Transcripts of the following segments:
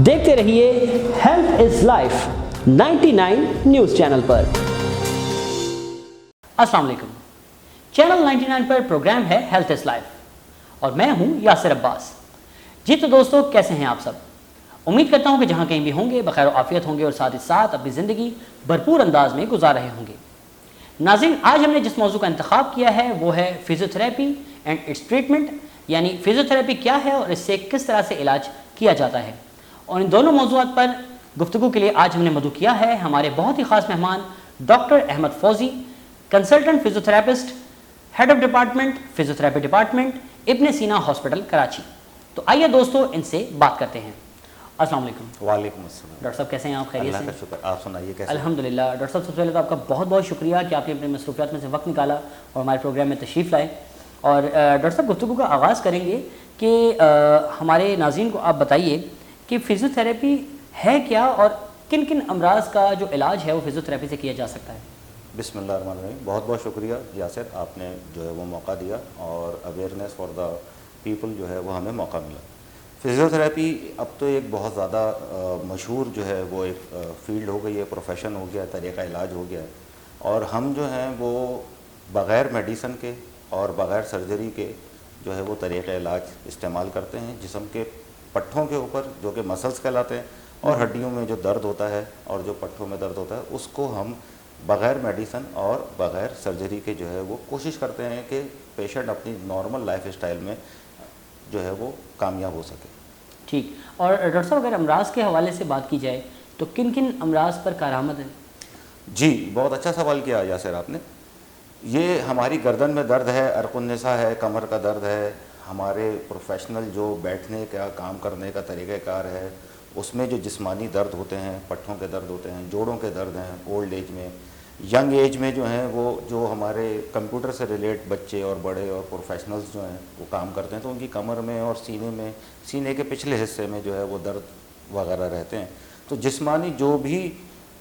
देखते रहिए health is life 99 news channel पर। अस्सलाम वालेकुम। चैनल 99 पर प्रोग्राम है हेल्थ इज लाइफ और मैं हूं यासिर अब्बास। जी तो दोस्तों, कैसे हैं आप सब? उम्मीद करता हूं कि जहां कहीं भी होंगे बखैर आफियत होंगे और साथ ही साथ अपनी ज़िंदगी भरपूर अंदाज में गुजार रहे होंगे। नाज़रीन, आज हमने जिस मौजू का इंतखाब किया है वो है फिजियोथेरेपी एंड इट्स ट्रीटमेंट, यानी फिजियोथेरेपी क्या है और इससे किस तरह से इलाज किया जाता है। और इन दोनों मौजूआत पर गुफ्तगू के लिए आज हमने मदऊ किया है हमारे बहुत ही ख़ास मेहमान doctor Ahmad Fauzi, consultant physiotherapist, head of department physiotherapy department, Ibn Sina hospital Karachi. तो आइए दोस्तों, इनसे बात करते हैं। अस्सलाम वालेकुम। वालेकुम अस्सलाम। डॉक्टर साहब कैसे हैं आप? खैरियत से? अल्लाह का शुक्र, आप सुनाइए कैसे? अल्हम्दुलिल्लाह। डॉक्टर साहब, सबसे पहले तो आपका बहुत बहुत शुक्रिया कि आपने अपने मसरूफियात में से वक्त निकाला और हमारे प्रोग्राम में तशरीफ़ लाए। और डॉक्टर साहब, गुफ्तगू का आगाज़ करेंगे कि हमारे नाज़रीन को आप बताइए कि फ़िज़ियोथेरेपी है क्या और किन किन अमराज का जो इलाज है वो फ़िज़ियोथेरेपी से किया जा सकता है। बिस्मिल्लाहिर्रहमानिर्रहीम। बहुत बहुत शुक्रिया यासिर, आपने जो है वो मौका दिया और अवेयरनेस फॉर द पीपल जो है वो हमें मौका मिला। फ़िज़ियोथेरेपी अब तो एक बहुत ज़्यादा मशहूर जो है वो एक फ़ील्ड हो गई है, प्रोफेशन हो गया है, तरीक़ा इलाज हो गया है। और हम जो हैं वो बग़ैर मेडिसन के और बग़ैर सर्जरी के जो है वो तरीक़ा इलाज इस्तेमाल करते हैं जिस्म के पट्ठों के ऊपर, जो कि मसल्स कहलाते हैं, और हड्डियों में जो दर्द होता है और जो पट्ठों में दर्द होता है उसको हम बग़ैर मेडिसन और बग़ैर सर्जरी के जो है वो कोशिश करते हैं कि पेशेंट अपनी नॉर्मल लाइफ स्टाइल में जो है वो कामयाब हो सके। ठीक। और डॉक्टर साहब, अगर अमराज के हवाले से बात की जाए तो किन किन अमराज पर कारआमद है? जी, बहुत अच्छा सवाल किया यासिर आपने। ये हमारी गर्दन में दर्द है, अरकुन्निसा है, कमर का दर्द है, हमारे प्रोफेशनल जो बैठने का काम करने का तरीक़ाकार है उसमें जो जिस्मानी दर्द होते हैं, पट्ठों के दर्द होते हैं, जोड़ों के दर्द हैं, ओल्ड एज में, यंग एज में जो हैं वो जो हमारे कंप्यूटर से रिलेट बच्चे और बड़े और प्रोफेशनल्स जो हैं वो काम करते हैं तो उनकी कमर में और सीने में, सीने के पिछले हिस्से में जो है वो दर्द वगैरह रहते हैं। तो जिस्मानी जो भी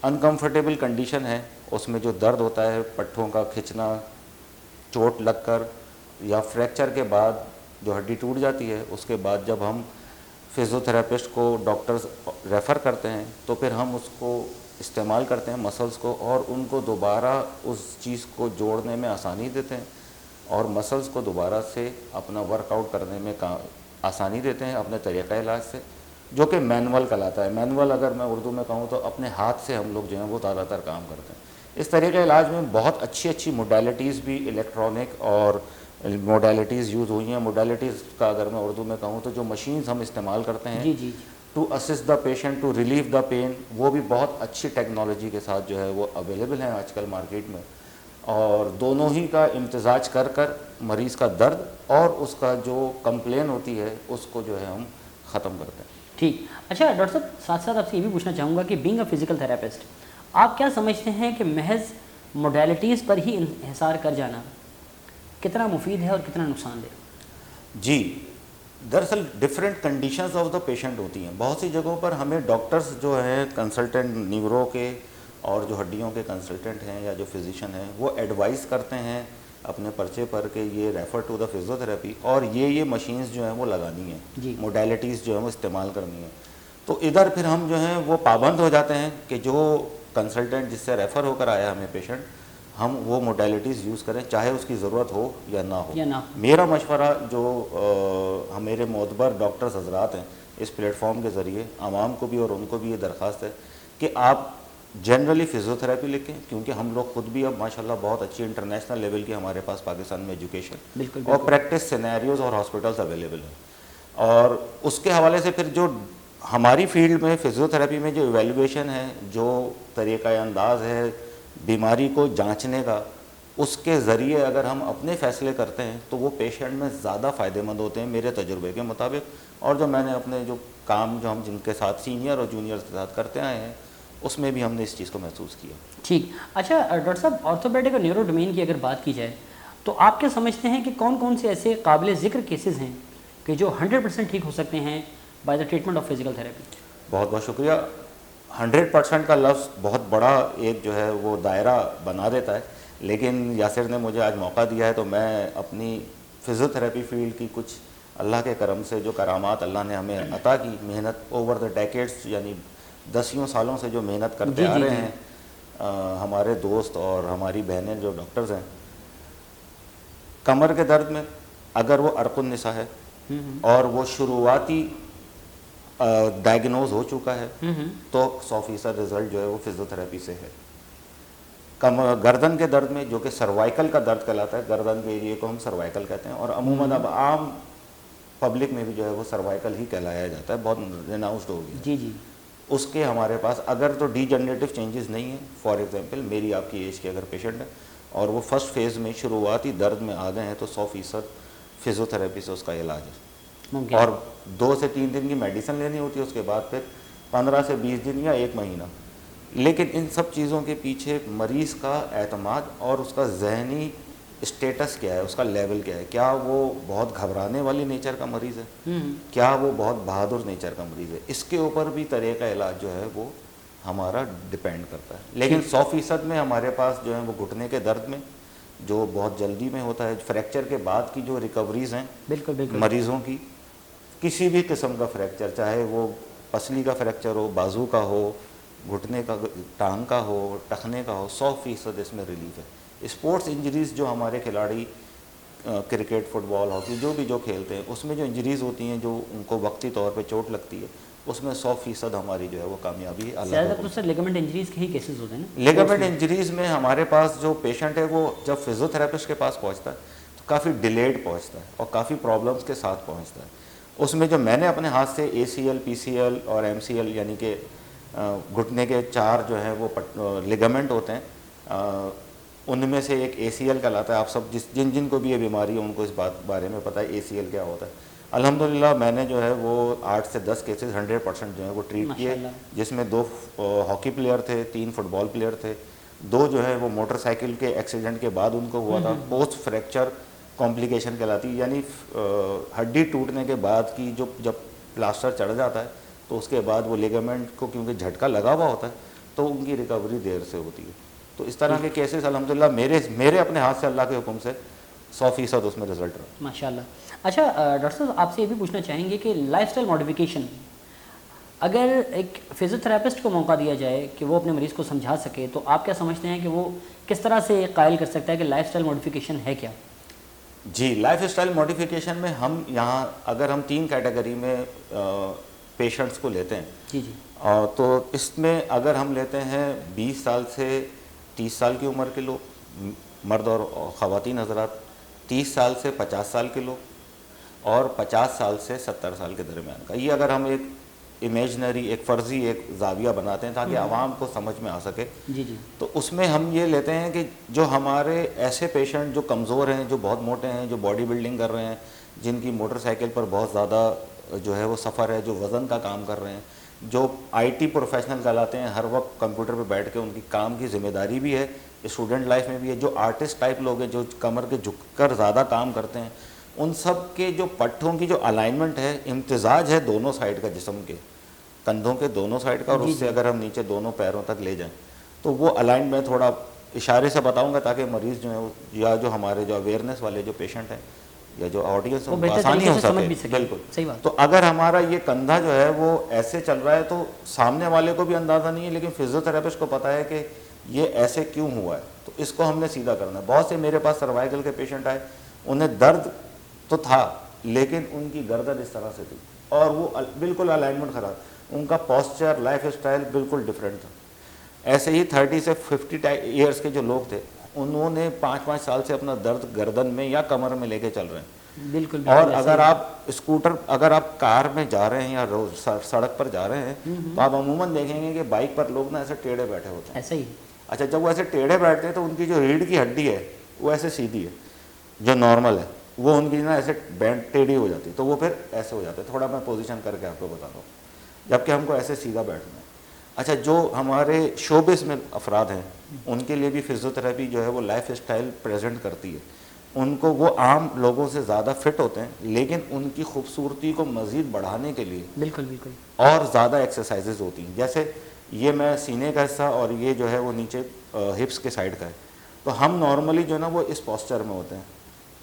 अनकंफर्टेबल कंडीशन है उसमें जो दर्द होता है, पट्ठों का खिंचना, चोट लगकर या फ्रैक्चर के बाद जो हड्डी टूट जाती है, उसके बाद जब हम फिज़ियोथेरेपिस्ट को डॉक्टर्स रेफ़र करते हैं तो फिर हम उसको इस्तेमाल करते हैं मसल्स को और उनको दोबारा उस चीज़ को जोड़ने में आसानी देते हैं और मसल्स को दोबारा से अपना वर्कआउट करने में आसानी देते हैं अपने तरीक़ा इलाज से, जो कि मैनुअल कहलाता है। मैनुअल अगर मैं उर्दू में कहूँ तो अपने हाथ से हम लोग जो हैं वो ज़्यादातर काम करते हैं। इस तरीक़े इलाज में बहुत अच्छी अच्छी मोडालिटीज़ भी इलेक्ट्रॉनिक और मोडालिटीज़ यूज़ हुई हैं। मोडालिटीज़ का अगर मैं उर्दू में कहूँ तो जो मशीन्स हम इस्तेमाल करते हैं जी। To assist the patient to relieve the pain, वो भी बहुत अच्छी टेक्नोलॉजी के साथ जो है वो अवेलेबल हैं आजकल मार्केट में। और दोनों ही का इम्तिजाज कर कर मरीज़ का दर्द और उसका जो कंप्लेन होती है उसको जो है हम ख़त्म करते हैं। ठीक। अच्छा डॉक्टर साहब, साथ साथ आपसे ये भी पूछना चाहूँगा कि बीइंग अ फिज़िकल थेरेपिस्ट आप क्या समझते हैं कि महज मोडालिटीज़ पर ही इंहिसार कर जाना कितना मुफीद है और कितना नुकसानदेह? जी, दरअसल different conditions of the patient होती हैं। बहुत सी जगहों पर हमें डॉक्टर्स जो हैं कंसल्टेंट न्यूरो के और जो हड्डियों के कंसल्टेंट हैं या जो फिजिशियन हैं वो एडवाइस करते हैं अपने पर्चे पर कि ये रेफ़र टू द फिज़ियोथेरेपी और ये मशीन्स जो हैं वो लगानी है, मोडालिटीज़ जो है वो इस्तेमाल करनी है। तो इधर फिर हम जो हैं वो पाबंद हो जाते हैं कि जो कंसल्टेंट जिससे रेफ़र होकर आया हमें पेशेंट, हम वो मोडालिटीज़ यूज़ करें चाहे उसकी ज़रूरत हो या ना हो। मेरा मशवरा जो मेरे मोतबर डॉक्टर्स हजरात हैं इस प्लेटफॉर्म के ज़रिए आवाम को भी और उनको भी ये दरख्वास्त है कि आप जनरली फ़िज़ियोथेरेपी लिखें, क्योंकि हम लोग खुद भी अब माशाल्लाह बहुत अच्छी इंटरनेशनल लेवल की हमारे पास पाकिस्तान में एजुकेशन और प्रैक्टिस सिनेरियोज़ और हॉस्पिटल्स अवेलेबल हैं। और उसके हवाले से फिर जो हमारी फील्ड में फ़िज़ियोथेरेपी में जो इवेल्युएशन है, जो तरीक़ा अंदाज़ है बीमारी को जांचने का, उसके ज़रिए अगर हम अपने फ़ैसले करते हैं तो वो पेशेंट में ज़्यादा फ़ायदेमंद होते हैं मेरे तजुर्बे के मुताबिक। और जो मैंने अपने जो काम जो हम जिनके साथ सीनियर और जूनियर्स के साथ करते आए हैं उसमें भी हमने इस चीज़ को महसूस किया। ठीक। अच्छा डॉक्टर साहब, ऑर्थोपेडिक और न्यूरो डोमेन की अगर बात की जाए तो आप क्या समझते हैं कि कौन कौन से ऐसे काबिल ज़िक्र केसेस हैं कि जो 100% ठीक हो सकते हैं by the treatment of physical therapy? बहुत बहुत शुक्रिया। 100% का लफ्ज़ बहुत बड़ा एक जो है वो दायरा बना देता है, लेकिन यासिर ने मुझे आज मौका दिया है तो मैं अपनी फिज़ियोथेरेपी फ़ील्ड की कुछ अल्लाह के करम से जो करामात अल्लाह ने हमें अता की, मेहनत ओवर द डेकेड्स यानी दसियों सालों से जो मेहनत करते जी, आ जी, रहे जी। हैं, हमारे दोस्त और हमारी बहनें जो डॉक्टर्स हैं, कमर के दर्द में अगर वो अर्कुन निसा है और वो शुरुआती डायग्नोज हो चुका है तो 100% रिजल्ट जो है वो फिजियोथेरेपी से है। गर्दन के दर्द में, जो कि सर्वाइकल का दर्द कहलाता है, गर्दन के एरिए को हम सर्वाइकल कहते हैं और अमूमन अब आम पब्लिक में भी जो है वो सर्वाइकल ही कहलाया जाता है, बहुत रिनाउंस्ड हो गया। जी जी। उसके हमारे पास अगर तो डीजनरेटिव चेंजेस नहीं है, फॉर एग्जांपल मेरी आपकी एज के अगर पेशेंट है और वो फर्स्ट फेज़ में शुरुआती दर्द में आ गए हैं तो 100% फिजियोथेरेपी से उसका इलाज है। मुमकिन। और 2 से 3 दिन की मेडिसिन लेनी होती है, उसके बाद फिर 15 से 20 दिन या 1 महीना। लेकिन इन सब चीज़ों के पीछे मरीज़ का एतमाद और उसका जहनी स्टेटस क्या है, उसका लेवल क्या है, क्या वो बहुत घबराने वाली नेचर का मरीज़ है, क्या वो बहुत बहादुर नेचर का मरीज़ है, इसके ऊपर भी तरीक़ा इलाज जो है वो हमारा डिपेंड करता है। लेकिन 100% में हमारे पास जो है वो घुटने के दर्द में जो बहुत जल्दी में होता है, फ्रैक्चर के बाद की जो रिकवरीज़ हैं बिल्कुल बिल्कुल मरीज़ों की, किसी भी किस्म का फ्रैक्चर, चाहे वो पसली का फ्रैक्चर हो, बाजू का हो, घुटने का, टांग का हो, टखने का हो, 100% इसमें रिलीफ है। स्पोर्ट्स इंजरीज़ जो हमारे खिलाड़ी क्रिकेट, फुटबॉल, हॉकी जो भी जो खेलते हैं उसमें जो इंजरीज़ होती हैं, जो उनको वक्ती तौर पे चोट लगती है, उसमें 100% हमारी जो है वो कामयाबी ज़्यादातर तो सर लिगामेंट इंजरीज के ही केसेस होते हैं ना। लिगामेंट इंजरीज़ में हमारे पास जो पेशेंट है वो जब फिजियोथेरेपिस्ट के पास पहुंचता है तो काफ़ी डिलेड पहुंचता है और काफ़ी प्रॉब्लम्स के साथ पहुंचता है। उसमें जो मैंने अपने हाथ से ACL, PCL और MCL यानी कि घुटने के 4 जो है वो लिगामेंट होते हैं, उनमें से एक ACL कहलाता है। आप सब जिन को भी ये बीमारी है उनको इस बारे में पता है ACL क्या होता है। अल्हम्दुलिल्लाह मैंने जो है वो 8 से 10 केसेस 100% जो है वो ट्रीट किए, जिसमें 2 हॉकी प्लेयर थे, 3 फुटबॉल प्लेयर थे, 2 जो है वो मोटरसाइकिल के एक्सीडेंट के बाद उनको हुआ था। पोस्ट फ्रैक्चर कॉम्प्लिकेशन कहलाती है, यानी हड्डी टूटने के बाद की जब प्लास्टर चढ़ जाता है तो उसके बाद वो लिगामेंट को क्योंकि झटका लगा हुआ होता है तो उनकी रिकवरी देर से होती है। तो इस तरह के केसेस अल्हम्दुलिल्लाह मेरे अपने हाथ से अल्लाह के हुक्म से 100% उसमें रिजल्ट रहा। माशाल्लाह। अच्छा डॉक्टर साहब, आपसे ये भी पूछना चाहेंगे कि लाइफस्टाइल मॉडिफिकेशन, अगर एक फिजियोथेरेपिस्ट को मौका दिया जाए कि वो अपने मरीज़ को समझा सके, तो आप क्या समझते हैं कि वो किस तरह से कायल कर सकता है कि लाइफस्टाइल मॉडिफिकेशन है क्या? जी, लाइफस्टाइल मॉडिफिकेशन में हम यहाँ अगर हम 3 कैटेगरी में पेशेंट्स को लेते हैं जी जी। तो इसमें अगर हम लेते हैं 20 साल से 30 साल की उम्र के लोग, मर्द और ख़वातीन हज़रात, 30 साल से 50 साल के लोग और 50 साल से 70 साल के दरमियान का, ये अगर हम एक इमेजनरी, एक फ़र्ज़ी एक जाविया बनाते हैं ताकि आवाम को समझ में आ सके, जी जी। तो उसमें हम ये लेते हैं कि जो हमारे ऐसे पेशेंट जो कमज़ोर हैं, जो बहुत मोटे हैं, जो बॉडी बिल्डिंग कर रहे हैं, जिनकी मोटरसाइकिल पर बहुत ज़्यादा जो है वो सफ़र है, जो वज़न का काम कर रहे हैं, जो IT प्रोफेशनल कहलाते हैं, हर वक्त कंप्यूटर पर बैठ के उनकी काम की जिम्मेदारी भी है, स्टूडेंट लाइफ में भी है, जो आर्टिस्ट टाइप लोग हैं, जो कमर के झुककर ज़्यादा काम करते हैं, उन सब के जो पट्टों की जो अलाइनमेंट है, इम्तिजाज है दोनों साइड का, जिस्म के कंधों के दोनों साइड का, और उससे अगर हम नीचे दोनों पैरों तक ले जाएं तो वो अलाइन में थोड़ा इशारे से बताऊंगा ताकि मरीज़ जो है या जो हमारे जो अवेयरनेस वाले जो पेशेंट हैं या जो ऑडियंस है आसानी हो सके। बिल्कुल सही बात। तो अगर हमारा ये कंधा जो है वो ऐसे चल रहा है तो सामने वाले को भी अंदाज़ा नहीं है, लेकिन फिजियोथेरेपिस्ट को पता है कि ये ऐसे क्यों हुआ है, तो इसको हमने सीधा करना है। बहुत से मेरे पास सर्वाइकल के पेशेंट आए, उन्हें दर्द तो था लेकिन उनकी गर्दन इस तरह से थी और वो बिल्कुल अलाइनमेंट ख़राब, उनका पोस्चर, लाइफ स्टाइल बिल्कुल डिफरेंट था। ऐसे ही 30 से 50 ईयर्स के जो लोग थे, उन्होंने 5-5 साल से अपना दर्द गर्दन में या कमर में लेके चल रहे हैं। बिल्कुल। और अगर आप स्कूटर, अगर आप कार में जा रहे हैं या रोज सड़क पर जा रहे हैं तो आप अमूमन देखेंगे कि बाइक पर लोग ना ऐसे टेढ़े बैठे होते हैं। ऐसा ही। अच्छा, जब वो ऐसे टेढ़े बैठते हैं तो उनकी जो रीढ़ की हड्डी है वो ऐसे सीधी है, जो नॉर्मल है, वो उनकी ना ऐसे बैंड टेढ़ी हो जाती है, तो वो फिर ऐसे हो जाते हैं। थोड़ा मैं पोजीशन करके आपको बताता हूँ, जबकि हमको ऐसे सीधा बैठना है। अच्छा, जो हमारे शोबिस में अफराद हैं उनके लिए भी फिजियोथेरेपी जो है वो लाइफ स्टाइल प्रेजेंट करती है। उनको, वो आम लोगों से ज़्यादा फिट होते हैं, लेकिन उनकी खूबसूरती को मज़ीद बढ़ाने के लिए बिल्कुल बिल्कुल और ज़्यादा एक्सरसाइजेज होती हैं। जैसे ये मैं सीने का हिस्सा और ये जो है वो नीचे हिप्स के साइड का है, तो हम नॉर्मली जो है ना वो इस पोस्चर में होते हैं,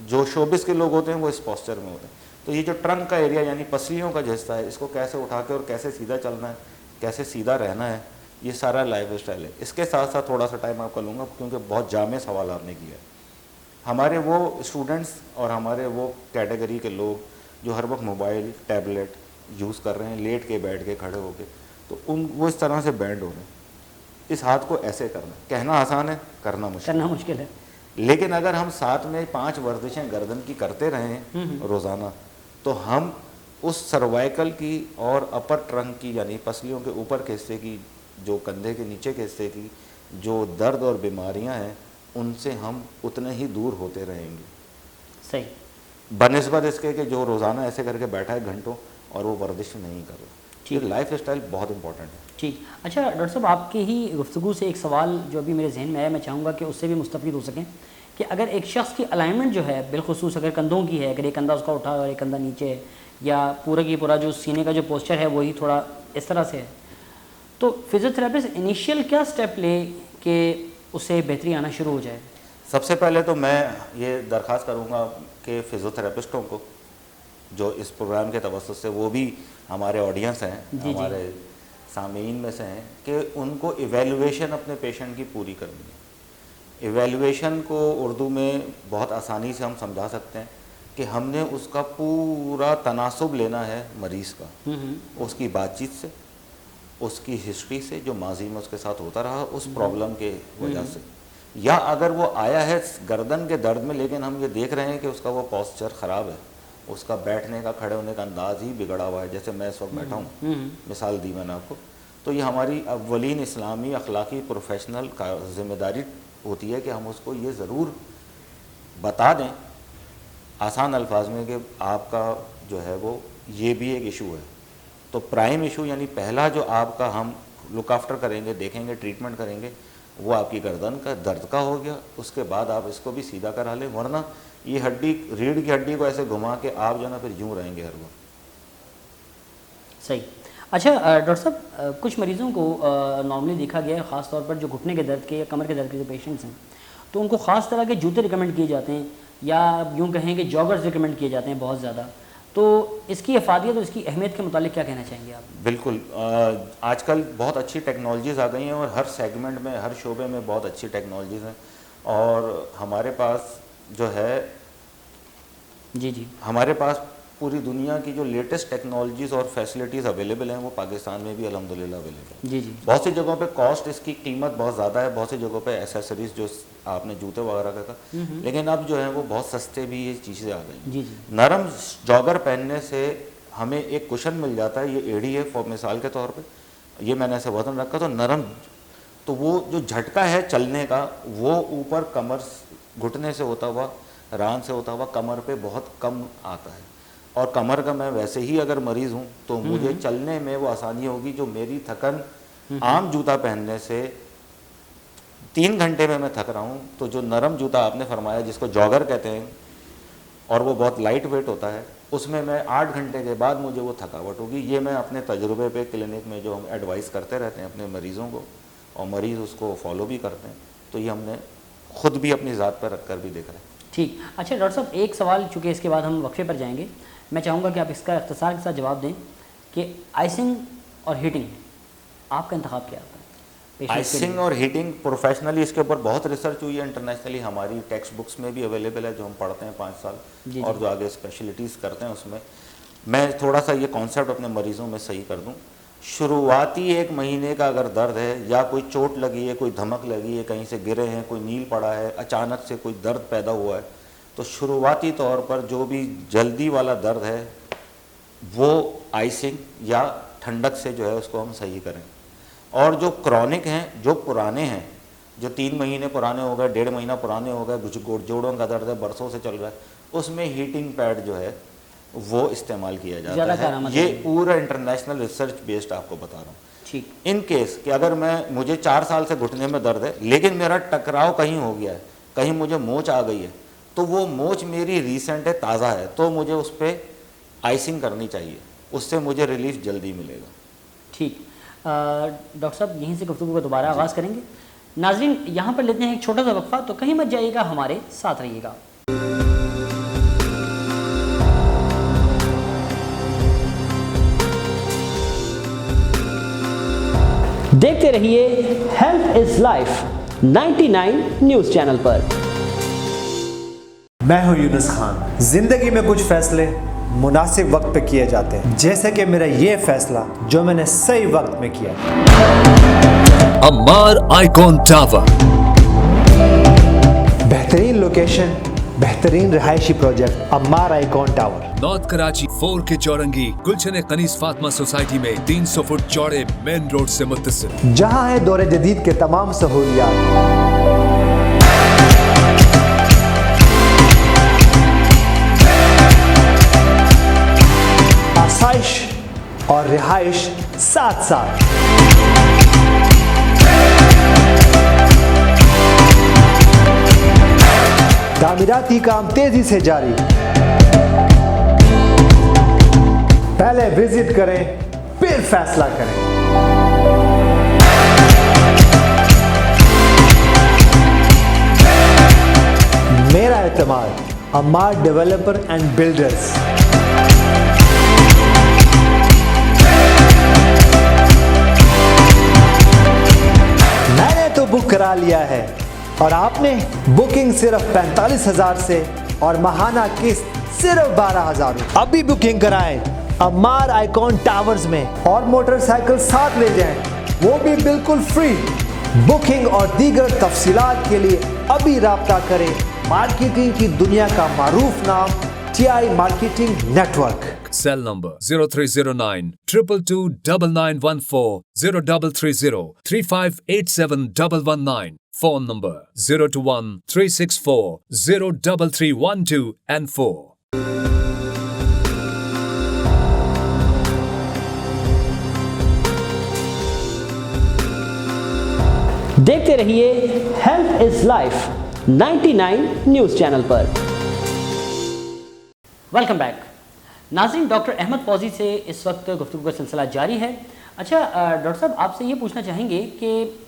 जो शोबिस के लोग होते हैं वो इस पोस्चर में होते हैं। तो ये जो ट्रंक का एरिया यानी पसलियों का जो हिस्सा है, इसको कैसे उठा के और कैसे सीधा चलना है, कैसे सीधा रहना है, ये सारा लाइफ स्टाइल है। इसके साथ साथ थोड़ा सा टाइम आपका लूँगा क्योंकि बहुत जामे सवाल आपने किया है। हमारे वो स्टूडेंट्स और हमारे वो कैटेगरी के लोग जो हर वक्त मोबाइल टैबलेट यूज़ कर रहे हैं, लेट के बैठ के खड़े होके, तो वो इस तरह से बैंड हो रहे हैं। इस हाथ को ऐसे करना, कहना आसान है, करना मुश्किल है। लेकिन अगर हम साथ में 5 वर्जिशें गर्दन की करते रहें रोज़ाना, तो हम उस सर्वाइकल की और अपर ट्रंक की यानी पसलियों के ऊपर के हिस्से की, जो कंधे के नीचे के हिस्से की जो दर्द और बीमारियां हैं, उनसे हम उतने ही दूर होते रहेंगे। सही। बनिस्बत इसके कि जो रोज़ाना ऐसे करके बैठा है घंटों और वो वर्जिश नहीं कर रहा। ठीक, लाइफ स्टाइल बहुत इंपॉर्टेंट है। ठीक। अच्छा डॉक्टर साहब, आपके ही गुफ्तगू से एक सवाल जो अभी मेरे जहन में आया, मैं चाहूँगा कि उससे भी मुस्तफ़ीद हो सकें कि अगर एक शख्स की अलाइनमेंट जो है बिलखुसूस अगर कंधों की है, अगर एक कंधा उसका उठा और एक कंधा नीचे है, या पूरा की पूरा जो सीने का जो पोस्चर है वही थोड़ा इस तरह से है, तो फिजियोथेरेपिस्ट इनिशियल क्या स्टेप ले कि उससे बेहतरी आना शुरू हो जाए? सबसे पहले तो मैं ये दरख्वास्त करूँगा कि फ़िज़ियोथेरेपिस्टों को जो इस प्रोग्राम के तवज्जुह से, वो भी हमारे ऑडियंस हैं, हमारे सामीन में से हैं, कि उनको इवैल्यूएशन अपने पेशेंट की पूरी करनी है। इवैल्यूएशन को उर्दू में बहुत आसानी से हम समझा सकते हैं कि हमने उसका पूरा तनासुब लेना है मरीज़ का, उसकी बातचीत से, उसकी हिस्ट्री से, जो माजी में उसके साथ होता रहा उस प्रॉब्लम के वजह से, या अगर वो आया है गर्दन के दर्द में लेकिन हम ये देख रहे हैं कि उसका वो पोस्चर ख़राब है, उसका बैठने का खड़े होने का अंदाज़ ही बिगड़ा हुआ है, जैसे मैं इस वक्त बैठा हूँ, मिसाल दी मैंने आपको, तो ये हमारी अव्वलीन इस्लामी अखलाकी प्रोफेशनल का ज़िम्मेदारी होती है कि हम उसको ये ज़रूर बता दें आसान अल्फाज में कि आपका जो है वो ये भी एक इशू है। तो प्राइम इशू यानी पहला जो आपका हम लुक आफ्टर करेंगे, देखेंगे, ट्रीटमेंट करेंगे, वो आपकी गर्दन का दर्द का हो गया। उसके बाद आप इसको भी सीधा करा लें, वरना ये हड्डी, रीढ़ की हड्डी को ऐसे घुमा के आप जो ना फिर यूँ रहेंगे हर वक्त। सही। अच्छा डॉक्टर साहब, कुछ मरीज़ों को नॉर्मली देखा गया है, ख़ास तौर पर जो घुटने के दर्द के या कमर के दर्द के जो पेशेंट्स हैं, तो उनको ख़ास तरह के जूते रिकमेंड किए जाते हैं, या यूँ कहें कि जॉगर्स रिकमेंड किए जाते हैं बहुत ज़्यादा। तो इसकी अफादियत और इसकी अहमियत के मुतालिक क्या कहना चाहेंगे आप? बिल्कुल, आजकल बहुत अच्छी टेक्नोलॉजीज़ आ गई हैं और हर सेगमेंट में, हर शोबे में बहुत अच्छी टेक्नोलॉजीज़ हैं। और हमारे पास जो है, जी, हमारे पास पूरी दुनिया की जो लेटेस्ट टेक्नोलॉजीज़ और फैसिलिटीज़ अवेलेबल हैं, वो पाकिस्तान में भी अल्हम्दुलिल्लाह अवेलेबल है। जी। बहुत सी जगहों पे कॉस्ट, इसकी कीमत बहुत ज़्यादा है, बहुत सी जगहों पे एसेसरीज़ जो आपने जूते वगैरह का कहा, लेकिन अब जो है वो बहुत सस्ते भी ये चीज़ें आ गई। जी। नरम जॉगर पहनने से हमें एक कुशन मिल जाता है, ये एड़ी है फॉर मिसाल के तौर पे, ये मैंने ऐसे वजन रखा तो नरम, तो वो जो झटका है चलने का वो ऊपर कमर, घुटने से होता हुआ, रान से होता हुआ कमर पे बहुत कम आता है। और कमर का मैं वैसे ही अगर मरीज़ हूँ तो मुझे चलने में वो आसानी होगी, जो मेरी थकन आम जूता पहनने से 3 घंटे में मैं थक रहा हूँ, तो जो नरम जूता आपने फरमाया जिसको जॉगर कहते हैं और वो बहुत लाइट वेट होता है, उसमें मैं 8 घंटे के बाद मुझे वो थकावट होगी। ये मैं अपने तजुर्बे पे क्लिनिक में जो हम एडवाइस करते रहते हैं अपने मरीज़ों को, और मरीज़ उसको फॉलो भी करते हैं, तो ये हमने ख़ुद भी अपनी ज़ात पर रख कर भी देखा है। ठीक। अच्छा डॉक्टर साहब, एक सवाल, चूँकि इसके बाद हम वक्फे पर जाएंगे, मैं चाहूँगा कि आप इसका इख्तिसार के साथ जवाब दें कि आइसिंग और हीटिंग, आपका इंतखाब क्या होता है? आइसिंग और हीटिंग प्रोफेशनली इसके ऊपर बहुत रिसर्च हुई है, इंटरनेशनली हमारी टेक्स्ट बुक्स में भी अवेलेबल है, जो हम पढ़ते हैं 5 साल और जो आगे स्पेशलिटीज़ करते हैं उसमें। मैं थोड़ा सा ये कॉन्सेप्ट अपने मरीज़ों में सही कर दूं। शुरुआती 1 महीने का अगर दर्द है, या कोई चोट लगी है, कोई धमक लगी है, कहीं से गिरे हैं, कोई नील पड़ा है, अचानक से कोई दर्द पैदा हुआ है, तो शुरुआती तौर पर जो भी जल्दी वाला दर्द है वो आइसिंग या ठंडक से जो है उसको हम सही करें। और जो क्रॉनिक हैं, जो पुराने हैं, जो 3 महीने पुराने हो गए, 1.5 महीना पुराने हो गए, कुछ जोड़ों का दर्द है बरसों से चल रहा है, उसमें हीटिंग पैड जो है वो इस्तेमाल किया जाता है। ये पूरा इंटरनेशनल रिसर्च बेस्ड आपको बता रहा हूँ। ठीक। इन केस कि अगर मुझे 4 साल से घुटने में दर्द है, लेकिन मेरा टकराव कहीं हो गया है, कहीं मुझे मोच आ गई है, तो वो मोच मेरी रिसेंट है, ताज़ा है, तो मुझे उस पर आइसिंग करनी चाहिए, उससे मुझे रिलीफ जल्दी मिलेगा। ठीक। डॉक्टर साहब, यहीं से गुफ्तगू का दोबारा आगाज़ करेंगे। नाज़रीन, यहाँ पर लेते हैं एक छोटा सा वक्फा, तो कहीं मत जाइएगा, हमारे साथ रहिएगा। देखते रहिए health is life 99 news channel पर। मैं हूं यूनुस खान। जिंदगी में कुछ फैसले मुनासिब वक्त पे किए जाते हैं, जैसे कि मेरा ये फैसला जो मैंने सही वक्त में किया। अम्मार आइकॉन टावर, बेहतरीन लोकेशन, बेहतरीन रिहायशी project Ammar icon tower, north Karachi 4 के चौरंगी गुलशन कनीस फातिमा सोसाइटी में 300 फुट चौड़े मेन रोड से मुत्तसिल, जहां है दौरे जदीद के तमाम सहूलियात। आसाइश और रिहाइश साथ साथ। तामीराती काम तेजी से जारी। पहले विजिट करें, फिर फैसला करें। मेरा एतमाद अम्मार डेवलपर एंड बिल्डर्स। मैंने तो बुक करा लिया है और आपने बुकिंग सिर्फ 45,000 से और माहाना किस्त सिर्फ 12,000। अभी बुकिंग कराएं अम्मार आइकॉन टावर्स में और मोटरसाइकिल साथ ले जाएं, वो भी बिल्कुल फ्री। बुकिंग और दीगर तफसीलात के लिए अभी राब्ता करें मार्केटिंग की दुनिया का मारूफ नाम TI marketing network. Cell number 0309 222 9914 0330 3587 phone number 021 364 03312 and 4। देखते रहिए health is life 99 news channel पर। वेलकम बैक नाज़रीन, डॉक्टर अहमद फौजी से इस वक्त गुफ्तगू का सिलसिला जारी है। अच्छा डॉक्टर साहब, आपसे ये पूछना चाहेंगे कि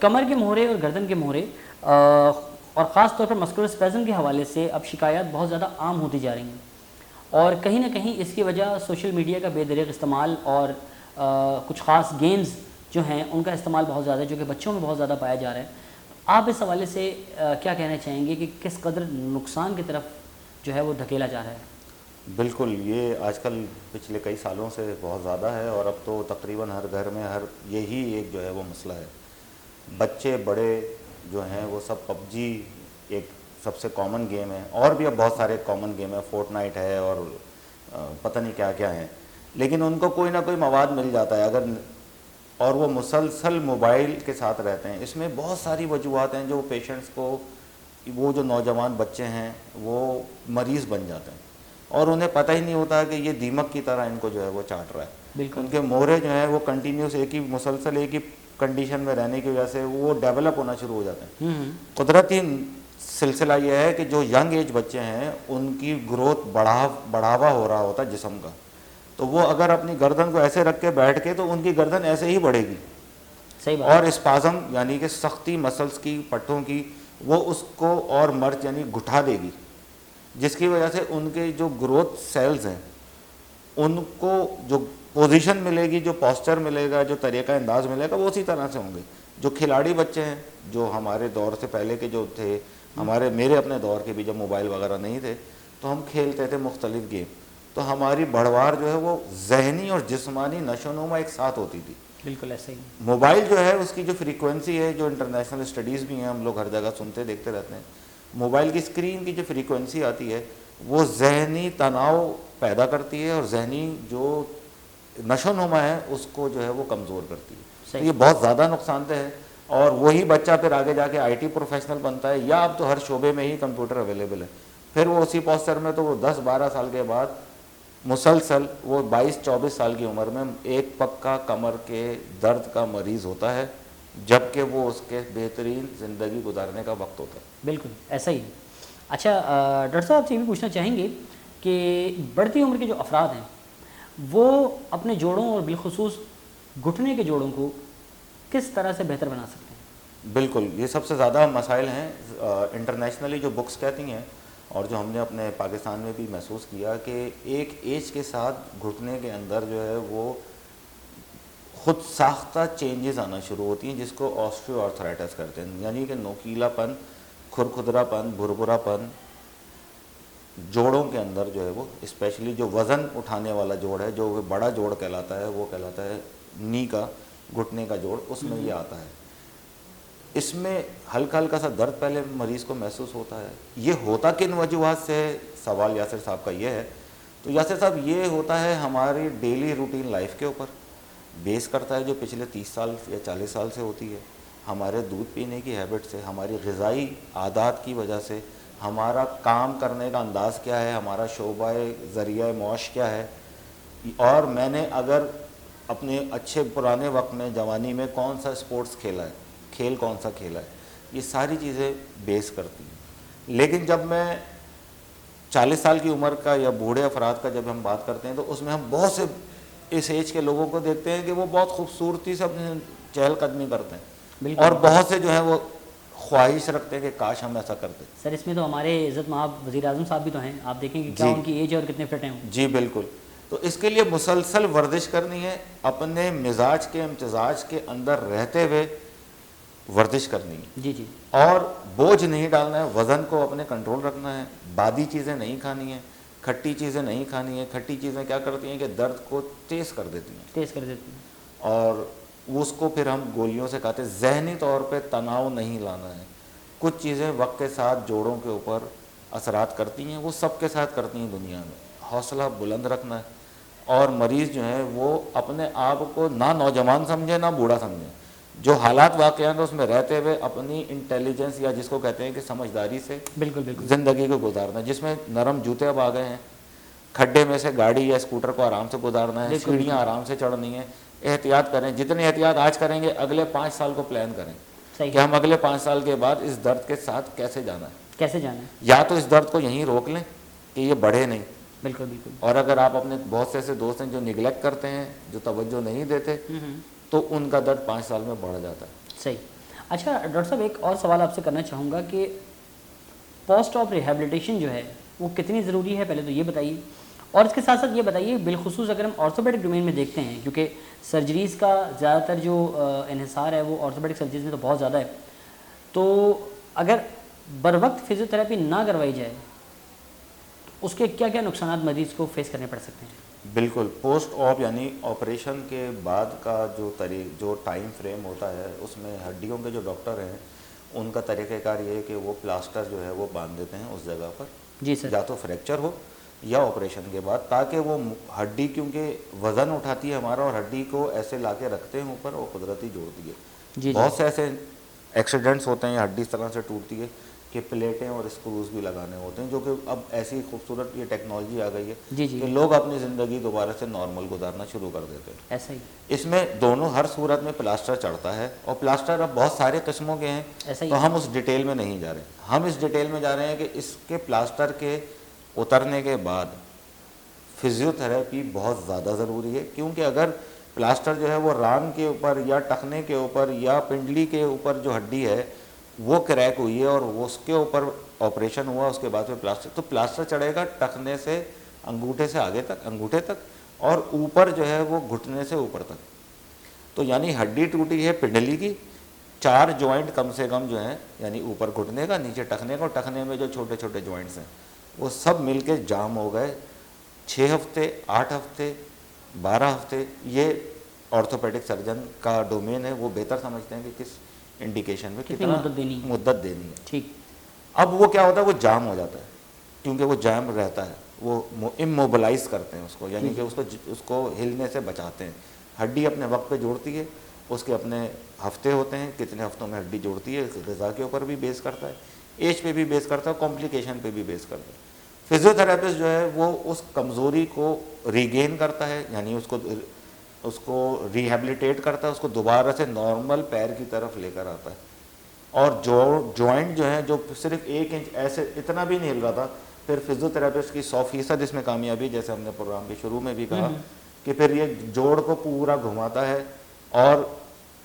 कमर के मोहरे और गर्दन के मोहरे और ख़ास तौर पर मस्कुलर स्पैज़म के हवाले से अब शिकायत बहुत ज़्यादा आम होती जा रही हैं और कहीं ना कहीं इसकी वजह सोशल मीडिया का बेदरीग इस्तेमाल और कुछ ख़ास गेम्स जो हैं उनका इस्तेमाल बहुत ज़्यादा है, जो कि बच्चों में बहुत ज़्यादा पाया जा रहा है। आप इस हवाले से क्या कहना चाहेंगे कि किस कदर नुकसान की तरफ जो है वो धकेला जा रहा है? बिल्कुल, ये आजकल पिछले कई सालों से बहुत ज़्यादा है और अब तो तकरीबन हर घर में हर यही एक जो है वो मसला है। बच्चे बड़े जो हैं वो सब पबजी एक सबसे कॉमन गेम है, और भी अब बहुत सारे कॉमन गेम है, फोर्टनाइट है और पता नहीं क्या क्या है, लेकिन उनको कोई ना कोई मवाद मिल जाता है अगर, और वो मुसलसल मोबाइल के साथ रहते हैं। इसमें बहुत सारी वजूहत हैं जो पेशेंट्स को, वो जो नौजवान बच्चे हैं वो मरीज़ बन जाते हैं और उन्हें पता ही नहीं होता कि ये दीमक की तरह इनको जो है वो चाट रहा है। उनके मोहरे जो हैं वो कंटिन्यूस एक ही मुसलसल एक ही कंडीशन में रहने की वजह से वो डेवलप होना शुरू हो जाते हैं। कुदरती सिलसिला ये है कि जो यंग एज बच्चे हैं उनकी ग्रोथ बढ़ावा हो रहा होता है जिस्म का, तो वो अगर अपनी गर्दन को ऐसे रख के बैठ के तो उनकी गर्दन ऐसे ही बढ़ेगी। सही बात। और स्पाज़म यानी कि सख्ती मसल्स की, पट्टों की, वो उसको और मर्ज यानी घुटा देगी, जिसकी वजह से उनके जो ग्रोथ सेल्स हैं उनको जो पोजीशन मिलेगी, जो पोस्चर मिलेगा, जो तरीक़ा अंदाज मिलेगा, वो उसी तरह से होंगे। जो खिलाड़ी बच्चे हैं, जो हमारे दौर से पहले के जो थे, मेरे अपने दौर के भी जब मोबाइल वगैरह नहीं थे तो हम खेलते थे मुख्तलिफ गेम, तो हमारी बढ़वार जो है वो जहनी और जिस्मानी नशोनुमा एक साथ होती थी। बिल्कुल ऐसे ही। मोबाइल जो है उसकी जो फ्रीक्वेंसी है, जो इंटरनेशनल स्टडीज़ भी हैं, हम लोग हर जगह सुनते देखते रहते हैं, मोबाइल की स्क्रीन की जो फ्रीक्वेंसी आती है वो जहनी तनाव पैदा करती है और जहनी जो नशोनुमा है उसको जो है वो कमज़ोर करती है। ये बहुत ज़्यादा नुकसानदेह है और वही बच्चा फिर आगे जाके IT प्रोफेशनल बनता है, या अब तो हर शोबे में ही कंप्यूटर अवेलेबल है, फिर वो उसी पोस्चर में तो वो 10-12 साल के बाद मुसलसल वो 22-24 साल की उम्र में एक पक्का कमर के दर्द का मरीज़ होता है, जबकि वो उसके बेहतरीन ज़िंदगी गुजारने का वक्त होता है। बिल्कुल ऐसा ही। अच्छा डॉक्टर साहब आपसे ये भी पूछना चाहेंगे कि बढ़ती उम्र के जो अफराद हैं वो अपने जोड़ों और बिलखुसूस घुटने के जोड़ों को किस तरह से बेहतर बना सकते हैं? बिल्कुल, ये सबसे ज़्यादा मसाइल हैं। इंटरनेशनली जो बुक्स कहती हैं और जो हमने अपने पाकिस्तान में भी महसूस किया कि एक एज के साथ घुटने के अंदर जो है वो खुद साख्ता चेंजेस आना शुरू होती हैं, जिसको ऑस्टियोआर्थराइटिस कहते हैं। यानी कि नोकीलापन, खुरखुदरापन, भुरभुरापन जोड़ों के अंदर जो है वो, स्पेशली जो वज़न उठाने वाला जोड़ है, जो बड़ा जोड़ कहलाता है, वो कहलाता है नी का, घुटने का जोड़, उसमें ये आता है। इसमें हल्का हल्का सा दर्द पहले मरीज़ को महसूस होता है। ये होता किन वजूहात से है, सवाल यासिर साहब का ये है। तो यासिर साहब, ये होता है हमारी डेली रूटीन लाइफ के ऊपर बेस करता है, जो पिछले 30 साल या 40 साल से होती है। हमारे दूध पीने की हैबिट से, हमारी ग़िज़ाई आदात की वजह से, हमारा काम करने का अंदाज़ क्या है, हमारा शोबा ज़रिया मौश क्या है, और मैंने अगर अपने अच्छे पुराने वक्त में, जवानी में कौन सा स्पोर्ट्स खेला है, खेल कौन सा खेला है, ये सारी चीज़ें बेस करती हैं। लेकिन जब मैं 40 साल की उम्र का या बूढ़े अफराद का जब हम बात करते हैं, तो उसमें हम बहुत से इस एज के लोगों को देखते हैं कि वो बहुत खूबसूरती से अपनी चहलकदमी करते हैं, और बहुत से जो है वो ख्वाहिश रखते हैं कि काश हम ऐसा करते। सर, इसमें तो हमारे इज़्ज़त माब वज़ीर आज़म साहब भी तो हैं, आप देखेंगे क्या उनकी एज है और कितने फिट हैं। जी बिल्कुल। तो इसके लिए मुसलसल वर्जिश करनी है, अपने मिजाज के इम्तिजाज के अंदर रहते हुए वर्जिश करनी है। जी जी। और बोझ नहीं डालना है, वज़न को अपने कंट्रोल रखना है, बादी चीज़ें नहीं खानी है, खट्टी चीज़ें नहीं खानी है। खट्टी चीज़ें क्या करती हैं कि दर्द को तेज़ कर देती हैं, तेज़ कर देती हैं, और उसको फिर हम गोलियों से खाते हैं। ज़हनी तौर पे तनाव नहीं लाना है। कुछ चीज़ें वक्त के साथ जोड़ों के ऊपर असरात करती हैं, वो सबके साथ करती हैं दुनिया में। हौसला बुलंद रखना है, और मरीज़ जो है वो अपने आप को ना नौजवान समझे ना बूढ़ा समझे। जो हालात वाक़या हैं उसमें रहते हुए अपनी इंटेलिजेंस, या जिसको कहते हैं कि समझदारी से बिल्कुल बिल्कुल ज़िंदगी को गुजारना है, जिसमें नरम जूते अब आ गए हैं। खड्डे में से गाड़ी या स्कूटर को आराम से गुजारना है, सीढ़ियाँ आराम से चढ़नी है। एहतियात करें, जितनी एहतियात आज करेंगे अगले 5 साल को प्लान करें कि हम अगले 5 साल के बाद इस दर्द के साथ कैसे जाना है, कैसे जाना है। या तो इस दर्द को यहीं रोक लें कि ये बढ़े नहीं। बिल्कुल बिल्कुल। और अगर आप अपने बहुत से ऐसे दोस्त हैं जो निगलेक्ट करते हैं, जो तवज्जो नहीं देते, तो उनका दर्द 5 साल में बढ़ जाता है। सही। अच्छा डॉक्टर साहब, एक और सवाल आपसे करना चाहूँगा कि पोस्ट ऑफ रिहेबिलिटेशन जो है वो कितनी ज़रूरी है, पहले तो ये बताइए। और इसके साथ साथ ये बताइए, बिलखुसूस अगर हम ऑर्थोपेडिक डोमेन में देखते हैं, क्योंकि सर्जरीज़ का ज़्यादातर जो इन्हिसार है वो ऑर्थोपेडिक सर्जरीज़ में तो बहुत ज़्यादा है, तो अगर बर वक्त फिजियोथेरेपी ना करवाई जाए तो उसके क्या क्या नुकसान मरीज़ को फेस करने पड़ सकते हैं? बिल्कुल। पोस्ट ऑप यानी ऑपरेशन के बाद का जो टाइम फ्रेम होता है, उसमें हड्डियों के जो डॉक्टर हैं उनका तरीक़ेकार ये है कि वो प्लास्टर जो है वो बांध देते हैं उस जगह पर। जी सर। या तो फ्रैक्चर हो या ऑपरेशन के बाद, ताकि वो हड्डी, क्योंकि वज़न उठाती है हमारा, और हड्डी को ऐसे ला के रखते हैं ऊपर और कुदरती जोड़ती है। जी। बहुत से ऐसे एक्सीडेंट्स होते हैं, हड्डी इस तरह से टूटती है कि प्लेटें और स्क्रूज भी लगाने होते हैं, जो कि अब ऐसी खूबसूरत ये टेक्नोलॉजी आ गई है जी जी। कि लोग अपनी ज़िंदगी दोबारा से नॉर्मल गुजारना शुरू कर देते हैं। ऐसा ही। इसमें दोनों हर सूरत में प्लास्टर चढ़ता है, और प्लास्टर अब बहुत सारे किस्मों के हैं, ऐसा ही। तो हम उस डिटेल में नहीं जा रहे। हम इस डिटेल में जा रहे हैं कि इसके प्लास्टर के उतरने के बाद फिजियोथेरेपी बहुत ज़्यादा ज़रूरी है, क्योंकि अगर प्लास्टर जो है वो रान के ऊपर या टखने के ऊपर या पिंडली के ऊपर जो हड्डी है वो क्रैक हुई है और वो उसके ऊपर ऑपरेशन हुआ, उसके बाद में प्लास्टर, तो प्लास्टर चढ़ेगा टखने से अंगूठे से आगे तक, अंगूठे तक, और ऊपर जो है वो घुटने से ऊपर तक। तो यानी हड्डी टूटी है पिंडली की, 4 जॉइंट कम से कम जो हैं, यानी ऊपर घुटने का, नीचे टखने का, और टखने में जो छोटे छोटे जॉइंट्स हैं वो सब मिलके जाम हो गए। 6 हफ्ते, 8 हफ्ते, 12 हफ्ते, ये ऑर्थोपेडिक सर्जन का डोमेन है। वो बेहतर समझते हैं कि किस इंडिकेशन में कितना मुद्दत देनी है। ठीक। अब वो क्या होता है, वो जाम हो जाता है, क्योंकि वो जाम रहता है, वो इमोबलाइज करते हैं उसको, यानी कि उसको हिलने से बचाते हैं। हड्डी अपने वक्त पे जोड़ती है, उसके अपने हफ्ते होते हैं, कितने हफ्तों में हड्डी जोड़ती है, ग़िज़ा के ऊपर भी बेस करता है, एज पे भी बेस करता है, कॉम्प्लिकेशन पे भी बेस करता है। फिजियोथेरेपिस्ट जो है वो उस कमज़ोरी को रीगेन करता है, यानी उसको रिहेबिलिटेट करता है, उसको दोबारा से नॉर्मल पैर की तरफ लेकर आता है। और जॉइंट जो है, जो सिर्फ 1 इंच ऐसे इतना भी नहीं हिल रहा था, फिर फिजियोथेरेपिस्ट की 100% इसमें कामयाबी, जैसे हमने प्रोग्राम के शुरू में भी कहा कि फिर ये जोड़ को पूरा घुमाता है। और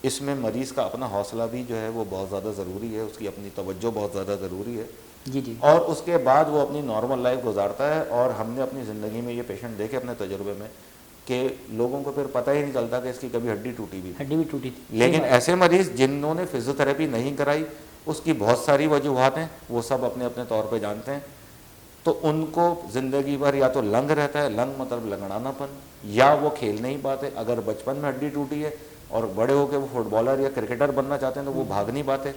इसमें मरीज़ का अपना हौसला भी जो है वो बहुत ज़्यादा ज़रूरी है, उसकी अपनी तवज्जो बहुत ज़्यादा ज़रूरी है। जी जी। और उसके बाद वो अपनी नॉर्मल लाइफ गुजारता है। और हमने अपनी ज़िंदगी में ये पेशेंट देखे अपने तजुर्बे में कि लोगों को फिर पता ही नहीं चलता कि इसकी कभी हड्डी टूटी भी थी। हड्डी भी टूटी थी। लेकिन ऐसे मरीज जिन्होंने फिजियोथेरेपी नहीं कराई, उसकी बहुत सारी वजूहत हैं, वो सब अपने अपने तौर पे जानते हैं, तो उनको ज़िंदगी भर या तो लंग रहता है, लंग मतलब लंगड़ानापन, या वो खेल नहीं पाते। अगर बचपन में हड्डी टूटी है और बड़े होकर वो फुटबॉलर या क्रिकेटर बनना चाहते हैं तो वो भाग नहीं पाते,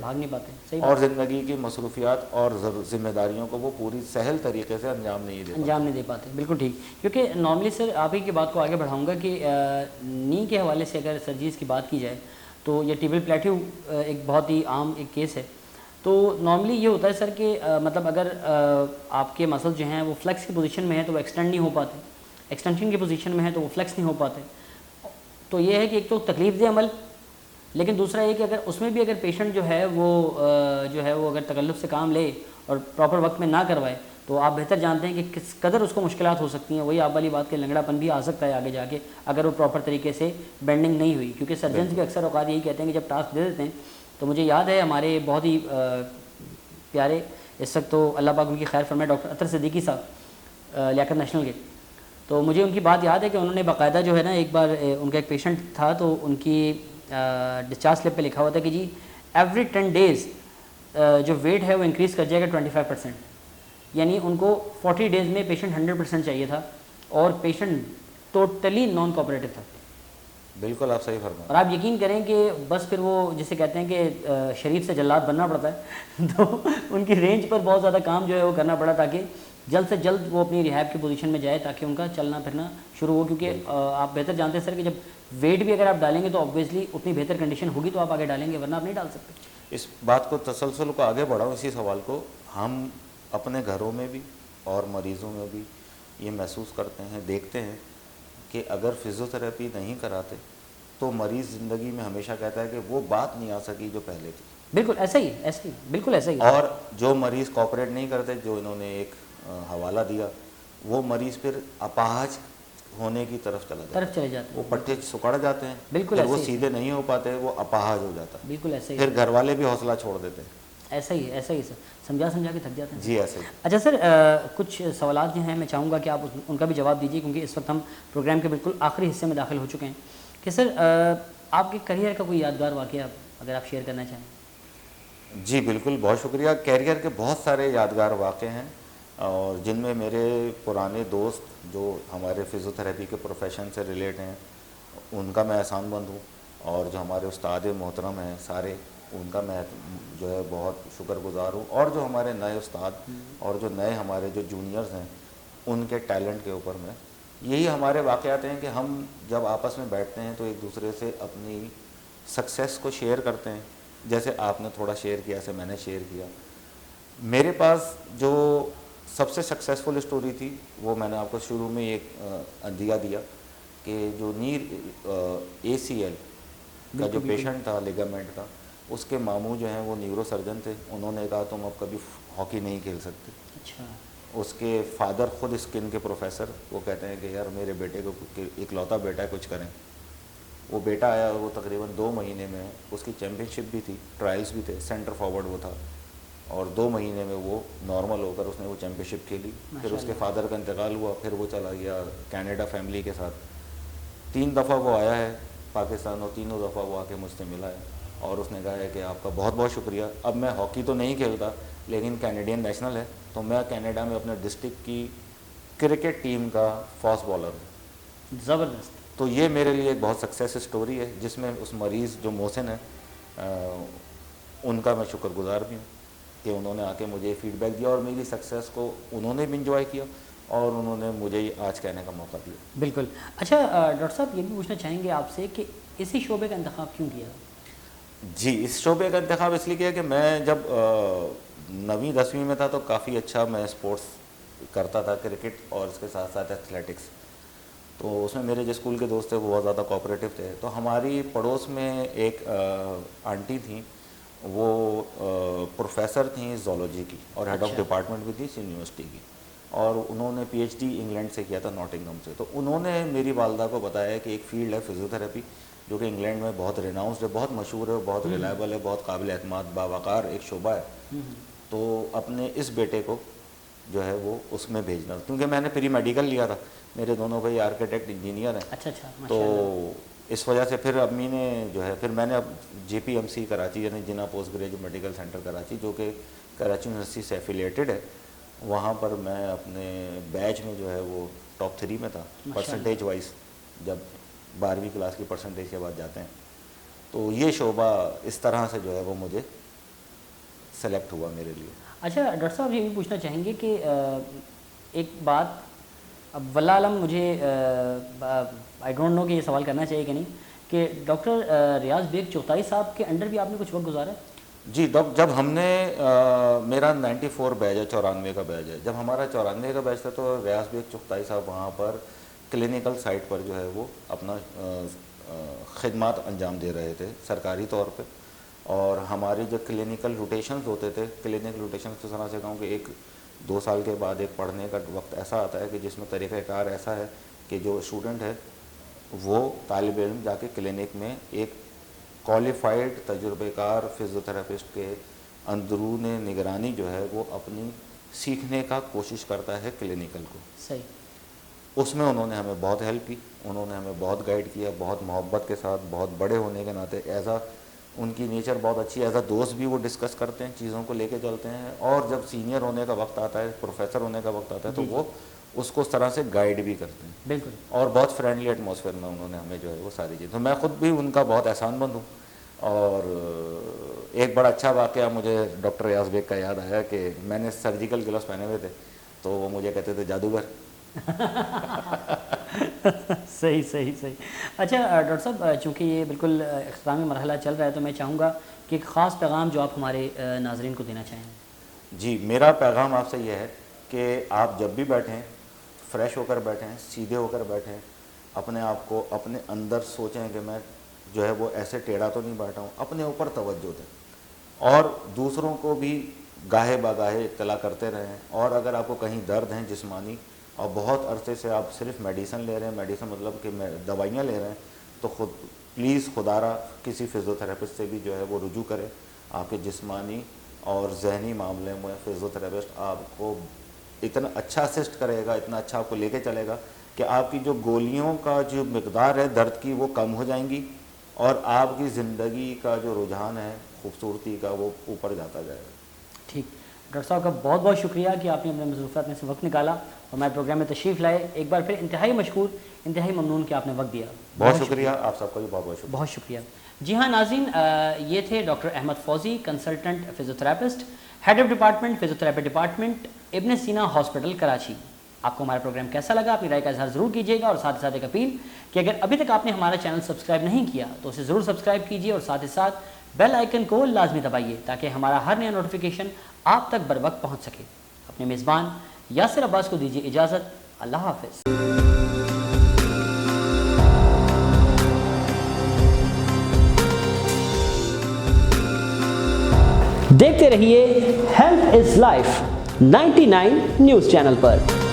सही और ज़िंदगी की मसरूफियात और जिम्मेदारियों को वो पूरी सहल तरीके से अंजाम नहीं दे पाते। बिल्कुल ठीक। क्योंकि नॉर्मली सर आप ही की बात को आगे बढ़ाऊंगा कि नी के हवाले से अगर सर्जरीज की बात की जाए तो ये टिबियल प्लेट्यू एक बहुत ही आम एक केस है। तो नॉर्मली ये होता है सर कि मतलब अगर आपके मसल जो हैं वो फ्लेक्स की पोजीशन में है तो वो एक्सटेंड नहीं हो पाते, एक्सटेंशन की पोजीशन में है तो वो फ्लेक्स नहीं हो पाते। तो ये है कि एक तो तकलीफ दे अमल, लेकिन दूसरा ये कि अगर उसमें भी अगर पेशेंट जो है वो अगर तकल्लुफ़ से काम ले और प्रॉपर वक्त में ना करवाए तो आप बेहतर जानते हैं कि किस कदर उसको मुश्किलात हो सकती हैं। वही आप वाली बात के लंगड़ापन भी आ सकता है आगे जाके अगर वो प्रॉपर तरीके से बेंडिंग नहीं हुई। क्योंकि सर्जन्स भी अक्सर औकात यही कहते हैं कि जब टास्क दे देते हैं, तो मुझे याद है हमारे बहुत ही प्यारे, इस वक्त तो अल्लाह पाक उनकी खैर फरमाए, डॉक्टर अतर सिद्दीकी साहब लियाकत नेशनल के, तो मुझे उनकी बात याद है कि उन्होंने बाकायदा जो है ना, एक बार उनका एक पेशेंट था तो उनकी डिस्चार्ज स्लिप पे लिखा हुआ था कि जी एवरी 10 डेज़ जो वेट है वो इंक्रीज़ कर जाएगा 25%, यानी उनको 40 डेज़ में पेशेंट 100% चाहिए था और पेशेंट टोटली नॉन कोऑपरेटिव था। बिल्कुल आप सही फरमाएं। और आप यकीन करें कि बस फिर वो जिसे कहते हैं कि शरीफ से जल्लाद बनना पड़ता है तो उनकी रेंज पर बहुत ज़्यादा काम जो है वो करना पड़ा ताकि जल्द से जल्द वो अपनी रिहैब की पोजीशन में जाए ताकि उनका चलना फिरना शुरू हो। क्योंकि आप बेहतर जानते हैं सर कि जब वेट भी अगर आप डालेंगे तो ऑब्वियसली उतनी बेहतर कंडीशन होगी तो आप आगे डालेंगे, वरना आप नहीं डाल सकते। इस बात को तसलसल को आगे बढ़ाऊँ, इसी सवाल को हम अपने घरों में भी और मरीज़ों में भी ये महसूस करते हैं, देखते हैं कि अगर फिजियोथेरेपी नहीं कराते तो मरीज़ ज़िंदगी में हमेशा कहता है कि वो बात नहीं आ सकी जो पहले थी। बिल्कुल ऐसा ही, बिल्कुल ऐसा ही। और जो मरीज़ कॉपरेट नहीं करते, जो इन्होंने एक हवाला दिया, वो मरीज़ फिर अपाहज होने की तरफ चले जाते हैं, वो पट्टे सुकड़ जाते हैं, बिल्कुल वो सीधे नहीं हो पाते, वो अपाहज हो जाता है, बिल्कुल ऐसे ही। फिर घर वाले भी हौसला छोड़ देते हैं। ऐसा ही सर, समझा के थक जाते हैं। जी ऐसे ही। अच्छा सर, कुछ सवालात जो हैं मैं चाहूँगा कि आप उनका भी जवाब दीजिए, क्योंकि इस वक्त हम प्रोग्राम के बिल्कुल आखिरी हिस्से में दाखिल हो चुके हैं। कि सर आपके करियर का कोई यादगार वाक़या अगर आप शेयर करना चाहें। जी बिल्कुल, बहुत शुक्रिया। कैरियर के बहुत सारे यादगार वाक़े हैं और जिनमें मेरे पुराने दोस्त जो हमारे फ़िज़ियोथेरेपी के प्रोफेशन से रिलेट हैं उनका मैं एहसानमंद हूँ, और जो हमारे उस्ताद मोहतरम हैं सारे, उनका मैं जो है बहुत शुक्रगुज़ार हूँ, और जो हमारे नए उस्ताद और जो नए हमारे जो जूनियर्स हैं उनके टैलेंट के ऊपर मैं, यही हमारे वाक़यात हैं कि हम जब आपस में बैठते हैं तो एक दूसरे से अपनी सक्सेस को शेयर करते हैं। जैसे आपने थोड़ा शेयर किया, ऐसे मैंने शेयर किया। मेरे पास जो सबसे सक्सेसफुल स्टोरी थी वो मैंने आपको शुरू में एक दिया कि जो ACL का जो पेशेंट था लिगामेंट का, उसके मामू जो हैं वो न्यूरो सर्जन थे। उन्होंने कहा तुम अब कभी हॉकी नहीं खेल सकते। अच्छा। उसके फादर खुद स्किन के प्रोफेसर, वो कहते हैं कि यार मेरे बेटे को इकलौता बेटा है, कुछ करें। वो बेटा आया, वो तकरीबन 2 महीने में, उसकी चैम्पियनशिप भी थी, ट्रायल्स भी थे, सेंटर फॉरवर्ड वो था, और 2 महीने में वो नॉर्मल होकर उसने वो चैम्पियनशिप खेली। फिर उसके फादर का इंतकाल हुआ, फिर वो चला गया कनाडा फैमिली के साथ। 3 दफ़ा वो आया है पाकिस्तान और तीनों दफ़ा वो आके मुझसे मिला है और उसने कहा है कि आपका बहुत बहुत शुक्रिया। अब मैं हॉकी तो नहीं खेलता, लेकिन कैनेडियन नेशनल है, तो मैं कनाडा में अपने डिस्ट्रिक्ट की क्रिकेट टीम का फास्ट बॉलर हूँ। ज़बरदस्त। तो ये मेरे लिए एक बहुत सक्सेस स्टोरी है, जिसमें उस मरीज़ जो मोहसिन है उनका मैं शुक्रगुज़ार भी हूँ कि उन्होंने आके मुझे फीडबैक दिया और मेरी सक्सेस को उन्होंने भी इंजॉय किया और उन्होंने मुझे आज कहने का मौका दिया। बिल्कुल। अच्छा डॉक्टर साहब, ये भी पूछना चाहेंगे आपसे कि इसी शोबे का इंतखाब क्यों किया? जी, इस शोबे का इंतखाब इसलिए किया कि मैं जब 9वीं 10वीं में था तो काफ़ी अच्छा मैं स्पोर्ट्स करता था, क्रिकेट और उसके साथ साथ एथलेटिक्स। तो उसमें मेरे जो स्कूल के दोस्त थे वो बहुत ज़्यादा कोऑपरेटिव थे। तो हमारी पड़ोस में एक आंटी थी, वो प्रोफेसर थी ज़ूलॉजी की और हेड ऑफ डिपार्टमेंट भी थी यूनिवर्सिटी की, और उन्होंने PhD इंग्लैंड से किया था, नॉटिंघम से। तो उन्होंने मेरी वालदा को बताया कि एक फ़ील्ड है फिज़ियोथेरेपी जो कि इंग्लैंड में बहुत रिनाउंस्ड है, बहुत मशहूर है, बहुत रिलायबल है, बहुत काबिल एतमाद बावकार एक शोबा है। तो अपने इस बेटे को जो है वो उसमें भेजना, क्योंकि मैंने प्री मेडिकल लिया था, मेरे दोनों भाई आर्किटेक्ट इंजीनियर हैं। अच्छा, तो इस वजह से फिर अम्मी ने जो है, फिर मैंने अब JPMC कराची यानी Jinnah post graduate medical centre Karachi, जो कि कराची यूनिवर्सिटी से एफिलिएटेड है, वहाँ पर मैं अपने बैच में जो है वो टॉप 3 में था परसेंटेज वाइज, जब 12वीं क्लास की परसेंटेज के बाद जाते हैं। तो ये शोबा इस तरह से जो है वो मुझे सेलेक्ट हुआ मेरे लिए। अच्छा डॉक्टर साहब, ये भी पूछना चाहेंगे कि एक बात, अब वल्लाह आलम मुझे आई डोंट नो कि ये सवाल करना चाहिए कि नहीं, कि डॉक्टर रियाज बेग चुगताई साहब के अंडर भी आपने कुछ वक्त गुजारा है? जी, जब हमने मेरा 94 बैच है, 94 का बैच है, जब हमारा 94 का बैच था तो रियाज बेग चुगताई साहब वहाँ पर क्लिनिकल साइट पर जो है वो अपना खिदमत अंजाम दे रहे थे सरकारी तौर पे। और हमारे जो क्लिनिकल रोटेशंस होते थे, क्लिनिकल रोटेशंस किस तरह से कहूँ कि 1-2 साल के बाद एक पढ़ने का वक्त ऐसा आता है कि जिसमें तरीक़ाकार ऐसा है कि जो स्टूडेंट है वो तालिब इल्म जाके क्लिनिक में एक क्वालिफाइड तजुर्बेकार फिज़ियोथेरेपिस्ट के अंदरून निगरानी जो है वो अपनी सीखने का कोशिश करता है क्लिनिकल को। सही। उसमें उन्होंने हमें बहुत हेल्प की, उन्होंने हमें बहुत गाइड किया, बहुत मोहब्बत के साथ, बहुत बड़े होने के नाते, ऐसा उनकी नेचर बहुत अच्छी है, एज अ दोस्त भी वो डिस्कस करते हैं, चीज़ों को लेके चलते हैं। और जब सीनियर होने का वक्त आता है, प्रोफेसर होने का वक्त आता है, तो वो उसको उस तरह से गाइड भी करते हैं। बिल्कुल। और बहुत फ्रेंडली एटमॉस्फेयर में उन्होंने हमें जो है वो सारी चीज़, तो मैं ख़ुद भी उनका बहुत एहसानमंद हूँ। और एक बड़ा अच्छा वाक़या मुझे डॉक्टर रियाज बेग का याद आया कि मैंने सर्जिकल ग्लव्स पहने हुए थे, तो वो मुझे कहते थे जादूगर। सही सही सही। अच्छा डॉक्टर साहब, चूँकि ये बिल्कुल इख्तितामी मरहला चल रहा है, तो मैं चाहूँगा कि एक ख़ास पैगाम जो आप हमारे नाज़रीन को देना चाहें। जी, मेरा पैगाम आपसे ये है कि आप जब भी बैठें फ़्रेश होकर बैठें, सीधे होकर बैठें, अपने आप को अपने अंदर सोचें कि मैं जो है वो ऐसे टेढ़ा तो नहीं बैठा हूँ, अपने ऊपर तवज्जो दें और दूसरों को भी गाहे बागाहे इत्तला करते रहें। और अगर आपको कहीं दर्द हैं जिस्मानी और बहुत अरसे से आप सिर्फ मेडिसिन ले रहे हैं, मेडिसिन मतलब कि दवाइयाँ ले रहे हैं, तो खुद प्लीज़ खुदारा किसी फिज़ियोथेरेपिस्ट से भी जो है वो रुजू करें। आपके जिस्मानी और जहनी मामले में फिज़ियोथेरेपिस्ट आपको इतना अच्छा असिस्ट करेगा, इतना अच्छा आपको लेके चलेगा कि आपकी जो गोलियों का जो मिकदार है दर्द की वो कम हो जाएंगी और आपकी ज़िंदगी का जो रुझान है खूबसूरती का वो ऊपर जाता जाएगा। ठीक, डॉक्टर साहब का बहुत बहुत शुक्रिया कि आपने अपने मसरूफ़ियात में से वक्त निकाला और हमारे प्रोग्राम में तशरीफ़ लाए। एक बार फिर इंतहाई मशकूर, इंतहाई ममनून कि आपने वक्त दिया। बहुत शुक्रिया, आप सबका भी बहुत बहुत शुक्रिया। बहुत शुक्रिया। जी हाँ नाज़रीन, ये थे doctor Ahmed Fauzi, consultant physiotherapist, head of department physiotherapy department, Ibn Sina hospital Karachi. आपको हमारा प्रोग्राम कैसा लगा, अपनी राय का इज़हार ज़रूर कीजिएगा और साथ ही साथ एक अपील कि अगर अभी तक आपने हमारा चैनल सब्सक्राइब नहीं किया तो उसे ज़रूर सब्सक्राइब कीजिए और साथ ही साथ बेल आइकन को लाजमी दबाइए ताकि हमारा हर नया नोटिफिकेशन आप तक बर वक्त पहुँच सके। अपने मेज़बान यासिर अब्बास को दीजिए इजाज़त। अल्लाह हाफ़िज़। देखते रहिए health is life 99 news channel पर।